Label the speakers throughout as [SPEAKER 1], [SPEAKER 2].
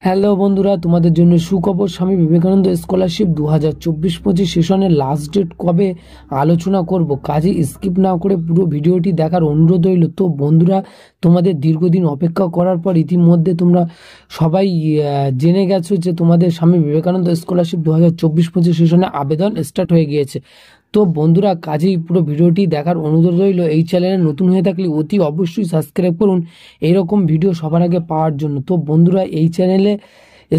[SPEAKER 1] Hello বন্ধুরা, তোমাদের জন্য সুখবর। স্বামী বিবেকানন্দ স্কলারশিপ 2024-25 সেশনের লাস্ট ডেট কবে আলোচনা করব। কাজে স্কিপ না করে পুরো ভিডিওটি দেখার অনুরোধ রইল। তো বন্ধুরা, তোমাদের দীর্ঘদিন অপেক্ষা করার পর ইতিমধ্যে তোমরা সবাই জেনে গেছো যে তোমাদের স্বামী বিবেকানন্দ স্কলারশিপ 2024-25 সেশনে আবেদন স্টার্ট হয়ে গিয়েছে। তো বন্ধুরা, কাজেই পুরো ভিডিওটি দেখার অনুরোধ রইল। এই চ্যানেলে নতুন হয়ে থাকলে অতি অবশ্যই সাবস্ক্রাইব করুন এইরকম ভিডিও সবার আগে পাওয়ার জন্য। তো বন্ধুরা, এই চ্যানেলে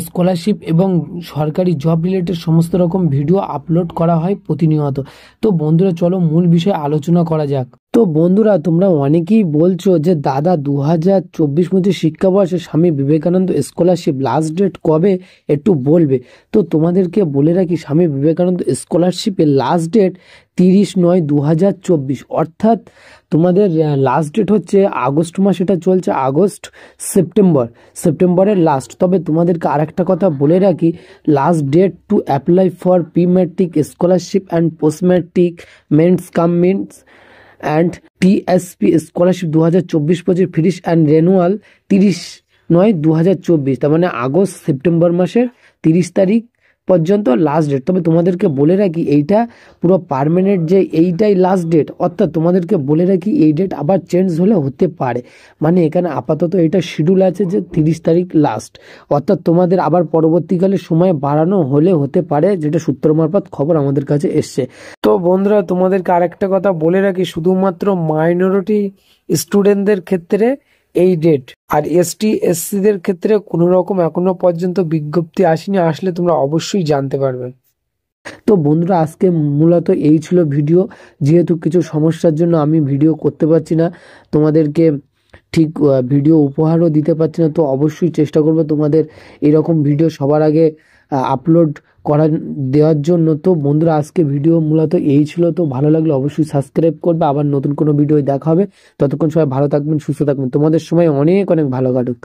[SPEAKER 1] স্কলারশিপ এবং সরকারি জব রিলেটেড সমস্ত রকম ভিডিও আপলোড করা হয় প্রতিনিয়ত। তো বন্ধুরা, চলো মূল বিষয়ে আলোচনা করা যাক। তো বন্ধুরা, তোমরা অনেকেই বলছো যে দাদা 2024-25 শিক্ষাবর্ষে Swami Vivekananda scholarship last date কবে একটু বলবে। তো তোমাদেরকে বলে রাখি, স্বামী বিবেকানন্দ স্কলারশিপের লাস্ট ডেট 30/9/2024, অর্থাৎ তোমাদের লাস্ট ডেট হচ্ছে আগস্ট মাস, এটা চলছে আগস্ট সেপ্টেম্বরের লাস্ট। তবে তোমাদেরকে আরেকটা কথা বলে রাখি, last date to apply for pre matric scholarship and post matric means cum means and TSP scholarship 2024-25 finish and renewal 30/9/2024, তার মানে আগস্ট সেপ্টেম্বর মাসের 30 তারিখ পর্যন্ত লাস্ট ডেট। তবে তোমাদেরকে বলে রাখি, এইটা পুরো পার্মানেন্ট যে এইটাই লাস্ট ডেট, অর্থাৎ তোমাদেরকে বলে রাখি এই ডেট আবার চেঞ্জ হলে হতে পারে। মানে এখানে আপাতত এটা শিডিউল আছে যে 30 তারিখ লাস্ট, অর্থাৎ তোমাদের আবার পরবর্তীকালে সময় বাড়ানো হলে হতে পারে, যেটা সূত্র মারফত খবর আমাদের কাছে এসছে। তো বন্ধুরা, তোমাদেরকে আরেকটা কথা বলে রাখি, শুধুমাত্র মাইনরিটি স্টুডেন্টদের ক্ষেত্রে এই ডেট, আর এসটি এসসিদের ক্ষেত্রে কোনো রকম এখনো পর্যন্ত বিজ্ঞপ্তি আসেনি। আসলে তোমরা অবশ্যই জানতে পারবে। তো বন্ধুরা, আজকে মূলত এই ছিল ভিডিও। যেহেতু কিছু সমস্যার জন্য আমি ভিডিও করতে পারছি না, তোমাদেরকে ঠিক ভিডিও উপহারও দিতে পারছি না। তো অবশ্যই চেষ্টা করবো তোমাদের এরকম ভিডিও সবার আগে আপলোড দেওয়ার জন্য। তো বন্ধুরা, আজকে ভিডিও মূলত এই ছিল। তো ভালো লাগলে অবশ্যই সাবস্ক্রাইব করবে। আবার নতুন কোনো ভিডিও দেখা হবে। ততক্ষণ সবাই ভালো থাকবেন, সুস্থ থাকবেন। তোমাদের সময় অনেক অনেক ভালো কাটুক।